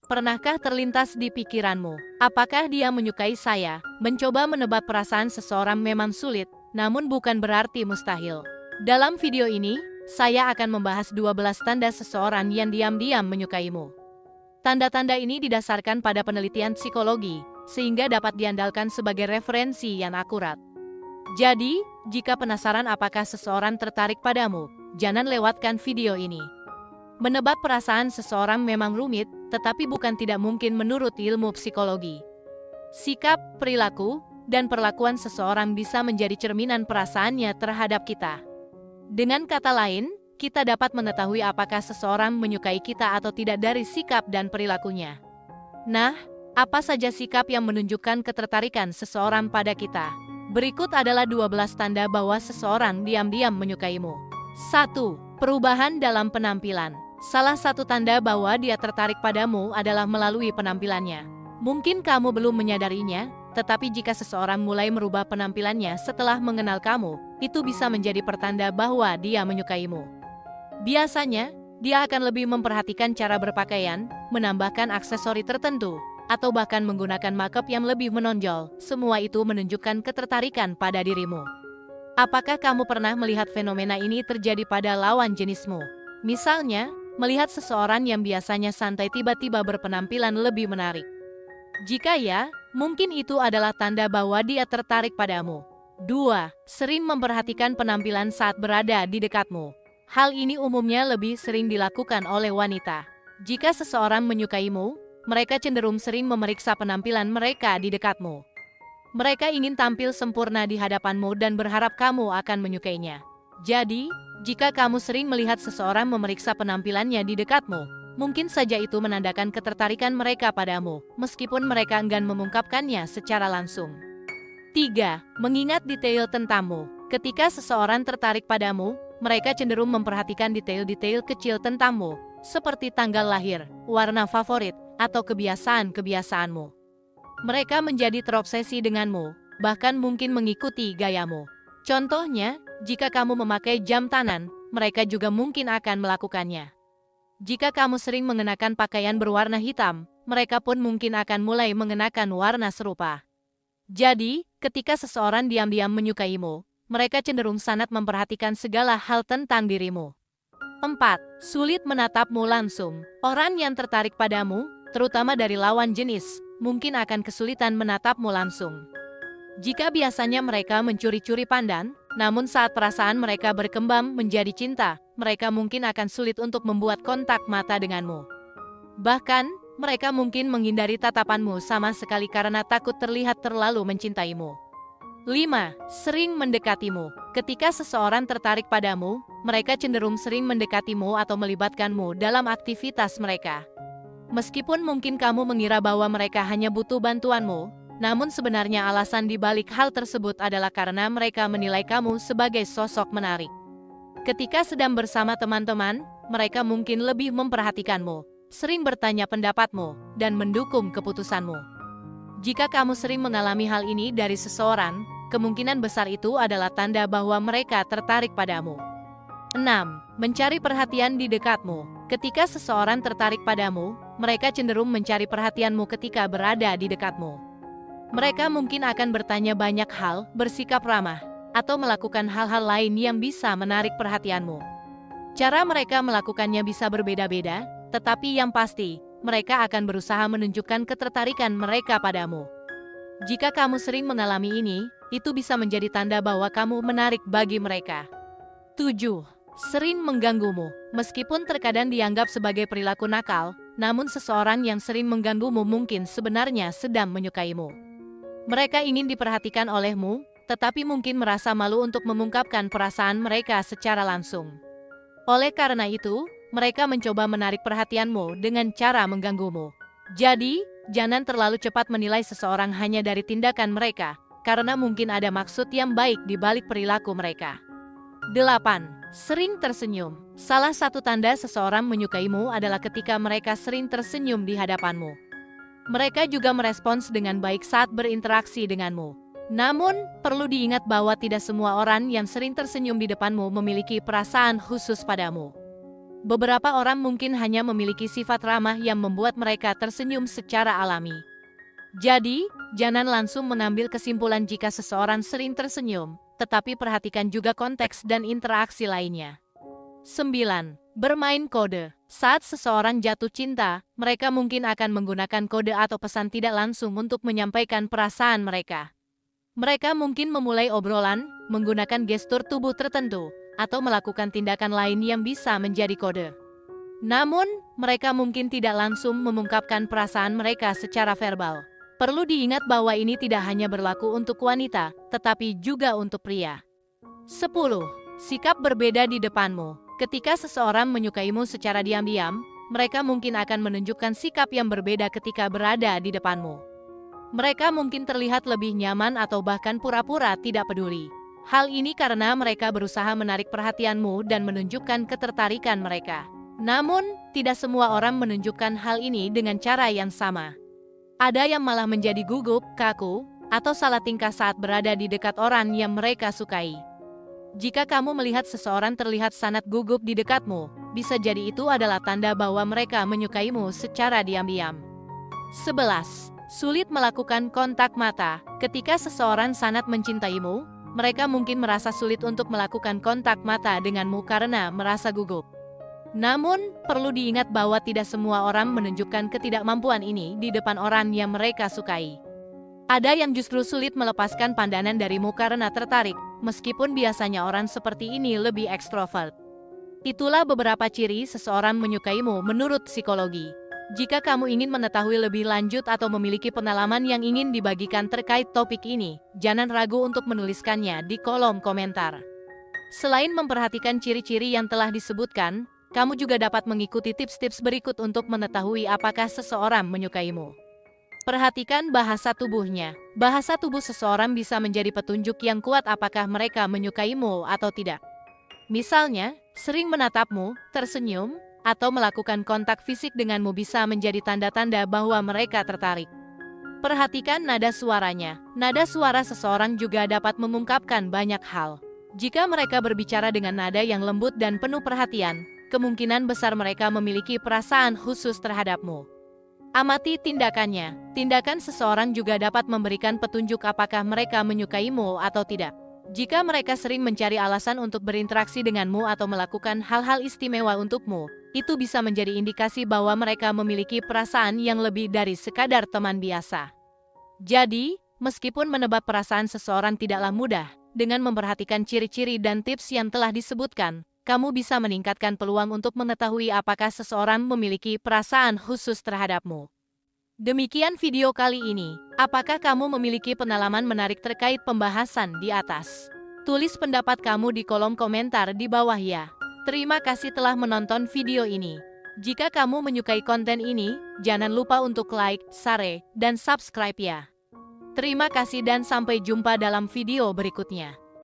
Pernahkah terlintas di pikiranmu, apakah dia menyukai saya? Mencoba menebak perasaan seseorang memang sulit, namun bukan berarti mustahil. Dalam video ini, saya akan membahas 12 tanda seseorang yang diam-diam menyukaimu. Tanda-tanda ini didasarkan pada penelitian psikologi, sehingga dapat diandalkan sebagai referensi yang akurat. Jadi, jika penasaran apakah seseorang tertarik padamu, jangan lewatkan video ini. Menebak perasaan seseorang memang rumit, tetapi bukan tidak mungkin menurut ilmu psikologi. Sikap, perilaku, dan perlakuan seseorang bisa menjadi cerminan perasaannya terhadap kita. Dengan kata lain, kita dapat mengetahui apakah seseorang menyukai kita atau tidak dari sikap dan perilakunya. Nah, apa saja sikap yang menunjukkan ketertarikan seseorang pada kita? Berikut adalah 12 tanda bahwa seseorang diam-diam menyukaimu. 1. Perubahan dalam penampilan. Salah satu tanda bahwa dia tertarik padamu adalah melalui penampilannya. Mungkin kamu belum menyadarinya, tetapi jika seseorang mulai merubah penampilannya setelah mengenal kamu, itu bisa menjadi pertanda bahwa dia menyukaimu. Biasanya, dia akan lebih memperhatikan cara berpakaian, menambahkan aksesori tertentu, atau bahkan menggunakan makeup yang lebih menonjol. Semua itu menunjukkan ketertarikan pada dirimu. Apakah kamu pernah melihat fenomena ini terjadi pada lawan jenismu? Misalnya, melihat seseorang yang biasanya santai tiba-tiba berpenampilan lebih menarik. Jika ya, mungkin itu adalah tanda bahwa dia tertarik padamu. 2. Sering memperhatikan penampilan saat berada di dekatmu. Hal ini umumnya lebih sering dilakukan oleh wanita. Jika seseorang menyukaimu, mereka cenderung sering memeriksa penampilan mereka di dekatmu. Mereka ingin tampil sempurna di hadapanmu dan berharap kamu akan menyukainya. Jadi, jika kamu sering melihat seseorang memeriksa penampilannya di dekatmu, mungkin saja itu menandakan ketertarikan mereka padamu, meskipun mereka enggan mengungkapkannya secara langsung. 3. Mengingat detail tentangmu. Ketika seseorang tertarik padamu, mereka cenderung memperhatikan detail-detail kecil tentangmu, seperti tanggal lahir, warna favorit, atau kebiasaan-kebiasaanmu. Mereka menjadi terobsesi denganmu, bahkan mungkin mengikuti gayamu. Contohnya, jika kamu memakai jam tangan, mereka juga mungkin akan melakukannya. Jika kamu sering mengenakan pakaian berwarna hitam, mereka pun mungkin akan mulai mengenakan warna serupa. Jadi, ketika seseorang diam-diam menyukaimu, mereka cenderung sangat memperhatikan segala hal tentang dirimu. 4. Sulit menatapmu langsung. Orang yang tertarik padamu, terutama dari lawan jenis, mungkin akan kesulitan menatapmu langsung. Jika biasanya mereka mencuri-curi pandang, namun saat perasaan mereka berkembang menjadi cinta, mereka mungkin akan sulit untuk membuat kontak mata denganmu. Bahkan, mereka mungkin menghindari tatapanmu sama sekali karena takut terlihat terlalu mencintaimu. 5. Sering mendekatimu. Ketika seseorang tertarik padamu, mereka cenderung sering mendekatimu atau melibatkanmu dalam aktivitas mereka. Meskipun mungkin kamu mengira bahwa mereka hanya butuh bantuanmu, namun sebenarnya alasan di balik hal tersebut adalah karena mereka menilai kamu sebagai sosok menarik. Ketika sedang bersama teman-teman, mereka mungkin lebih memperhatikanmu, sering bertanya pendapatmu, dan mendukung keputusanmu. Jika kamu sering mengalami hal ini dari seseorang, kemungkinan besar itu adalah tanda bahwa mereka tertarik padamu. 6. Mencari perhatian di dekatmu. Ketika seseorang tertarik padamu, mereka cenderung mencari perhatianmu ketika berada di dekatmu. Mereka mungkin akan bertanya banyak hal, bersikap ramah, atau melakukan hal-hal lain yang bisa menarik perhatianmu. Cara mereka melakukannya bisa berbeda-beda, tetapi yang pasti, mereka akan berusaha menunjukkan ketertarikan mereka padamu. Jika kamu sering mengalami ini, itu bisa menjadi tanda bahwa kamu menarik bagi mereka. 7. Sering mengganggumu. Meskipun terkadang dianggap sebagai perilaku nakal, namun seseorang yang sering mengganggumu mungkin sebenarnya sedang menyukaimu. Mereka ingin diperhatikan olehmu, tetapi mungkin merasa malu untuk mengungkapkan perasaan mereka secara langsung. Oleh karena itu, mereka mencoba menarik perhatianmu dengan cara mengganggumu. Jadi, jangan terlalu cepat menilai seseorang hanya dari tindakan mereka, karena mungkin ada maksud yang baik di balik perilaku mereka. 8. Sering tersenyum. Salah satu tanda seseorang menyukaimu adalah ketika mereka sering tersenyum di hadapanmu. Mereka juga merespons dengan baik saat berinteraksi denganmu. Namun, perlu diingat bahwa tidak semua orang yang sering tersenyum di depanmu memiliki perasaan khusus padamu. Beberapa orang mungkin hanya memiliki sifat ramah yang membuat mereka tersenyum secara alami. Jadi, jangan langsung mengambil kesimpulan jika seseorang sering tersenyum, tetapi perhatikan juga konteks dan interaksi lainnya. 9. Bermain kode. Saat seseorang jatuh cinta, mereka mungkin akan menggunakan kode atau pesan tidak langsung untuk menyampaikan perasaan mereka. Mereka mungkin memulai obrolan, menggunakan gestur tubuh tertentu, atau melakukan tindakan lain yang bisa menjadi kode. Namun, mereka mungkin tidak langsung mengungkapkan perasaan mereka secara verbal. Perlu diingat bahwa ini tidak hanya berlaku untuk wanita, tetapi juga untuk pria. 10. Sikap berbeda di depanmu. Ketika seseorang menyukaimu secara diam-diam, mereka mungkin akan menunjukkan sikap yang berbeda ketika berada di depanmu. Mereka mungkin terlihat lebih nyaman atau bahkan pura-pura tidak peduli. Hal ini karena mereka berusaha menarik perhatianmu dan menunjukkan ketertarikan mereka. Namun, tidak semua orang menunjukkan hal ini dengan cara yang sama. Ada yang malah menjadi gugup, kaku, atau salah tingkah saat berada di dekat orang yang mereka sukai. Jika kamu melihat seseorang terlihat sangat gugup di dekatmu, bisa jadi itu adalah tanda bahwa mereka menyukaimu secara diam-diam. 11. Sulit melakukan kontak mata. Ketika seseorang sangat mencintaimu, mereka mungkin merasa sulit untuk melakukan kontak mata denganmu karena merasa gugup. Namun, perlu diingat bahwa tidak semua orang menunjukkan ketidakmampuan ini di depan orang yang mereka sukai. Ada yang justru sulit melepaskan pandangan darimu karena tertarik, meskipun biasanya orang seperti ini lebih ekstrovert. Itulah beberapa ciri seseorang menyukaimu menurut psikologi. Jika kamu ingin mengetahui lebih lanjut atau memiliki pengalaman yang ingin dibagikan terkait topik ini, jangan ragu untuk menuliskannya di kolom komentar. Selain memperhatikan ciri-ciri yang telah disebutkan, kamu juga dapat mengikuti tips-tips berikut untuk mengetahui apakah seseorang menyukaimu. Perhatikan bahasa tubuhnya. Bahasa tubuh seseorang bisa menjadi petunjuk yang kuat apakah mereka menyukaimu atau tidak. Misalnya, sering menatapmu, tersenyum, atau melakukan kontak fisik denganmu bisa menjadi tanda-tanda bahwa mereka tertarik. Perhatikan nada suaranya. Nada suara seseorang juga dapat mengungkapkan banyak hal. Jika mereka berbicara dengan nada yang lembut dan penuh perhatian, kemungkinan besar mereka memiliki perasaan khusus terhadapmu. Amati tindakannya. Tindakan seseorang juga dapat memberikan petunjuk apakah mereka menyukaimu atau tidak. Jika mereka sering mencari alasan untuk berinteraksi denganmu atau melakukan hal-hal istimewa untukmu, itu bisa menjadi indikasi bahwa mereka memiliki perasaan yang lebih dari sekadar teman biasa. Jadi, meskipun menebak perasaan seseorang tidaklah mudah, dengan memperhatikan ciri-ciri dan tips yang telah disebutkan, kamu bisa meningkatkan peluang untuk mengetahui apakah seseorang memiliki perasaan khusus terhadapmu. Demikian video kali ini. Apakah kamu memiliki pengalaman menarik terkait pembahasan di atas? Tulis pendapat kamu di kolom komentar di bawah ya. Terima kasih telah menonton video ini. Jika kamu menyukai konten ini, jangan lupa untuk like, share, dan subscribe ya. Terima kasih dan sampai jumpa dalam video berikutnya.